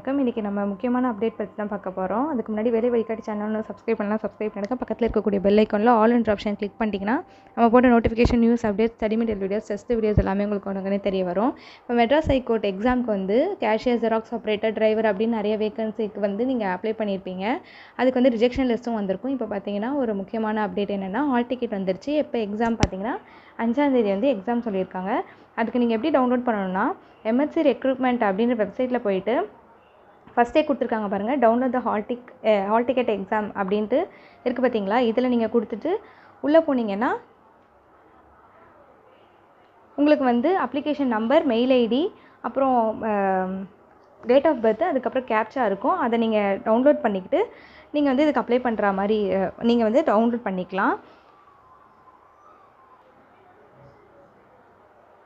வணக்கம். இன்றைக்கி நம்ம முக்கியமான அப்டேட் பற்றி தான் பார்க்க போகிறோம். அதுக்கு முன்னாடி வேலை வழிகாட்டி சேனல்னு சப்ஸ்கிரைப் பண்ணலாம், சப்ஸ்கிரைப் பண்ணுங்க. பக்கத்தில் இருக்கக்கூடிய பெல் ஐக்கானில் ஆல் என்ற ஆப்ஷன் கிளிக் பண்ணிட்டீங்கன்னா நம்ம போட்ட notification, news updates, study material videos, test videos எல்லாமே உங்களுக்கு உடனே தெரிய வரும். இப்போ மெட்ராஸ் ஹைகோர்ட் எக்ஸாமுக்கு வந்து கேஷியர், ஜெராக்ஸ் ஆப்ரேட்டர், டிரைவர் அப்படின்னு நிறைய வேகன்சிக்கு வந்து நீங்கள் அப்ளை பண்ணியிருப்பீங்க. அதுக்கு வந்து ரிஜெக்ஷன் லிஸ்ட்டும் வந்திருக்கும். இப்போ பார்த்தீங்கன்னா ஒரு முக்கியமான அப்டேட் என்னென்னா, ஹால் டிக்கெட் வந்துருச்சு. எப்போ எக்ஸாம் பார்த்தீங்கன்னா 5ஆம் தேதி வந்து எக்ஸாம் சொல்லியிருக்காங்க. அதுக்கு நீங்கள் எப்படி டவுன்லோட் பண்ணணும்னா, எம்எஸ்சி ரெக்ரூட்மெண்ட் அப்படின்ற வெப்சைட்டில் போயிட்டு ஃபஸ்ட்டே கொடுத்துருக்காங்க பாருங்கள், டவுன்லோட் த ஹால் டிக்கெட் எக்ஸாம் அப்படின்ட்டு இருக்குது பார்த்தீங்களா. இதில் நீங்கள் கொடுத்துட்டு உள்ளே போனீங்கன்னா உங்களுக்கு வந்து அப்ளிகேஷன் நம்பர், மெயில் ஐடி, அப்புறம் டேட் ஆஃப் பர்த், அதுக்கப்புறம் கேப்சா இருக்கும். அதை நீங்கள் டவுன்லோட் பண்ணிக்கிட்டு நீங்கள் வந்து இதுக்கு அப்ளை பண்ணுற மாதிரி நீங்கள் வந்து டவுன்லோட் பண்ணிக்கலாம்.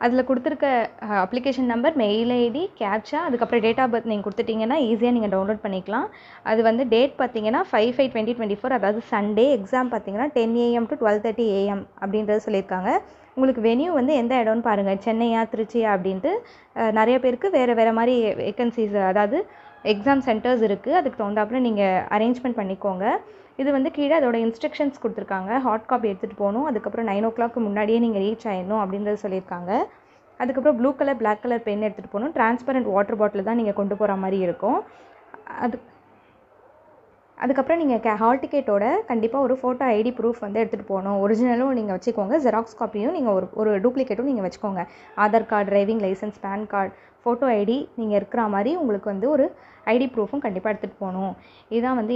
அதில் கொடுத்துருக்க application number, mail ID, captcha, அதுக்கப்புறம் டேட் ஆஃப் பர்த் நீங்கள் கொடுத்துட்டிங்கன்னா ஈஸியாக நீங்கள் டவுன்லோட் பண்ணிக்கலாம். அது வந்து டேட் பார்த்தீங்கன்னா 5/5/2024, அதாவது சண்டே. எக்ஸாம் பார்த்தீங்கன்னா 10 AM to 12:30 AM அப்படின்றது சொல்லியிருக்காங்க. உங்களுக்கு வென்யூ வந்து எந்த இடம்னு பாருங்கள், சென்னையா திருச்சியா அப்படின்ட்டு. நிறைய பேருக்கு வேறு மாதிரி வேக்கன்சிஸ், அதாவது எக்ஸாம் சென்டர்ஸ் இருக்குது. அதுக்கு தகுந்தாப்புல நீங்கள் அரேஞ்ச்மெண்ட் பண்ணிக்கோங்க. இது வந்து கீழே அதோட இன்ஸ்ட்ரக்ஷன்ஸ் கொடுத்துருக்காங்க. ஹார்ட் காப்பி எடுத்துகிட்டு போகணும். அதுக்கப்புறம் 9 o'clock முன்னாடியே நீங்கள் ரீச் ஆகிடணும் அப்படின்றது சொல்லியிருக்காங்க. அதுக்கப்புறம் blue colour, black colour pen எடுத்துகிட்டு போகணும். டிரான்ஸ்பரண்ட் வாட்டர் பாட்டில் தான் நீங்கள் கொண்டு போகிற மாதிரி இருக்கும். அதுக்கப்புறம் நீங்கள் ஹால் டிக்கெட்டோட கண்டிப்பாக ஒரு ஃபோட்டோ ஐடி ப்ரூஃப் வந்து எடுத்துகிட்டு போகணும். ஒரிஜினலும் நீங்கள் வச்சுக்கோங்க, ஜெராக்ஸ் காப்பியும் நீங்கள் ஒரு டூப்ளிகேட்டும் நீங்கள் வச்சுக்கோங்க. Aadhaar card, driving licence, pan card, photo ID நீங்கள் இருக்கிற மாதிரி உங்களுக்கு வந்து ஒரு ஐடி ப்ரூஃபும் கண்டிப்பாக எடுத்துகிட்டு போகணும். இதுதான் வந்து